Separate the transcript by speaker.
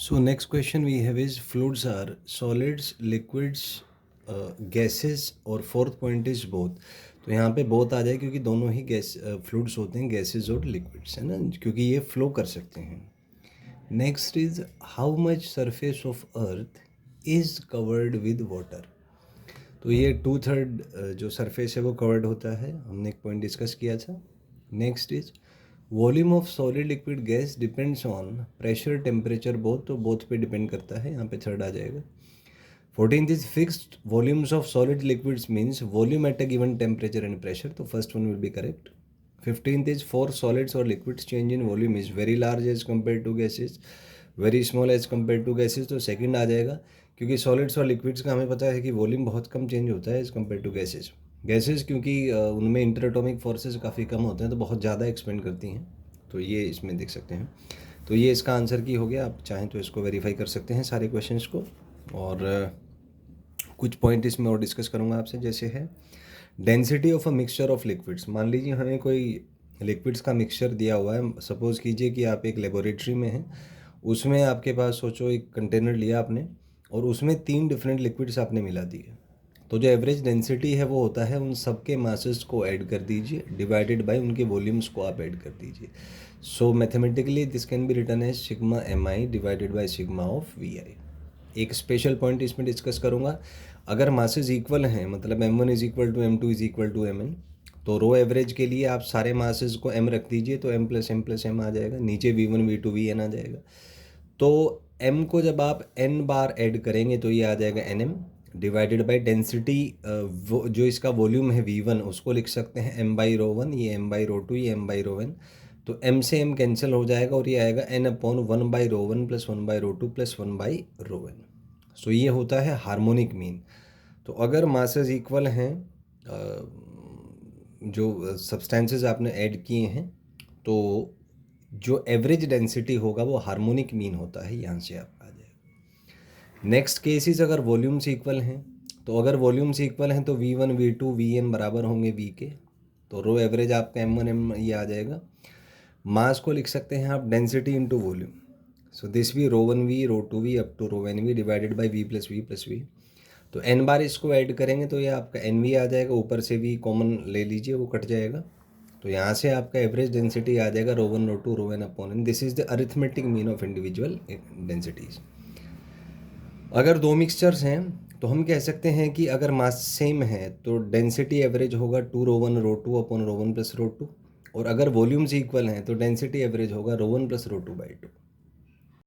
Speaker 1: So next question we have is fluids are solids, liquids, gases और fourth point is both. तो यहाँ पे both आ जाए क्योंकि दोनों ही गैस फ्लूइड्स होते हैं, गैसेज और लिक्विड्स, है ना, क्योंकि ये फ्लो कर सकते हैं. Next is how much surface of earth is covered with water. तो ये 2/3 जो सरफेस है वो कवर्ड होता है, हमने एक पॉइंट डिस्कस किया था. Next is volume of solid liquid gas depends on pressure temperature both. तो बोथ पे डिपेंड करता है, यहाँ पे थर्ड आ जाएगा. 14th is fixed volumes of solid liquids means volume at a given temperature and pressure. तो first one will be correct. 15th is for solids और liquids change in volume is very large as compare to gases, very small as compare to gases. तो second आ जाएगा क्योंकि solids और liquids का हमें पता है कि वॉल्यूम बहुत कम चेंज होता है as compare to gases. Gases क्योंकि उनमें इंटरएटॉमिक फोर्सेस काफ़ी कम होते हैं तो बहुत ज़्यादा एक्सपेंड करती हैं. तो ये इसमें देख सकते हैं. तो ये इसका आंसर की हो गया. आप चाहें तो इसको वेरीफाई कर सकते हैं सारे क्वेश्चंस को. और कुछ पॉइंट इसमें और डिस्कस करूँगा आपसे. जैसे है density of a mixture of liquids. मान लीजिए हमें कोई लिक्विड्स का मिक्सचर दिया हुआ है. सपोज़ कीजिए कि आप एक लेबोरेटरी में हैं, उसमें आपके पास सोचो एक कंटेनर लिया आपने और उसमें 3 डिफरेंट लिक्विड्स आपने मिला दिए. तो जो एवरेज डेंसिटी है वो होता है उन सब के मासेस को ऐड कर दीजिए डिवाइडेड बाय उनके वॉल्यूम्स को आप ऐड कर दीजिए. So mathematically this can be written as sigma M I divided by sigma of V I. एक स्पेशल पॉइंट इसमें डिस्कस करूँगा. अगर मासेस इक्वल हैं, मतलब m1 is equal to m2 is equal to mn, तो रो average के लिए आप सारे मासेस को m रख दीजिए तो m+m+m आ जाएगा. नीचे v1 v2 vn आ जाएगा. तो m को जब आप n बार ऐड करेंगे तो ये आ जाएगा nm डिवाइडेड बाय डेंसिटी. जो इसका वॉल्यूम है v1 उसको लिख सकते हैं m बाई रो वन, ये m बाई रो टू, ये m बाई रो वन. तो m से m कैंसिल हो जाएगा और ये आएगा n/1 by rho one plus 1 by rho two plus 1 by rho one. So ये होता है हार्मोनिक मीन. तो अगर मासेस इक्वल हैं, जो सब्सटेंसेस आपने ऐड किए हैं, तो जो एवरेज डेंसिटी होगा वो हार्मोनिक मीन होता है. यहाँ से आप आ जाएगा. नेक्स्ट केसेस अगर वॉल्यूम्स इक्वल हैं, तो अगर वॉल्यूम्स इक्वल हैं तो v1 v2 vn बराबर होंगे v के. तो रो एवरेज आपका m1 m ये आ जाएगा. मास को लिख सकते हैं आप density into volume. So this भी rho one V rho two V up to rho N V divided by V plus V plus V. तो n बार इसको ऐड करेंगे तो ये आपका एन वी आ जाएगा. ऊपर से भी कॉमन ले लीजिए, वो कट जाएगा. तो यहाँ से आपका एवरेज डेंसिटी आ जाएगा rho one rho two rho N upon N. This is the arithmetic mean of individual densities. अगर दो मिक्सचर्स हैं तो हम कह सकते हैं कि अगर मास सेम है तो डेंसिटी एवरेज होगा 2 rho one rho two upon rho one plus rho two. और अगर वॉल्यूम्स इक्वल हैं तो डेंसिटी एवरेज होगा rho one plus rho two by to.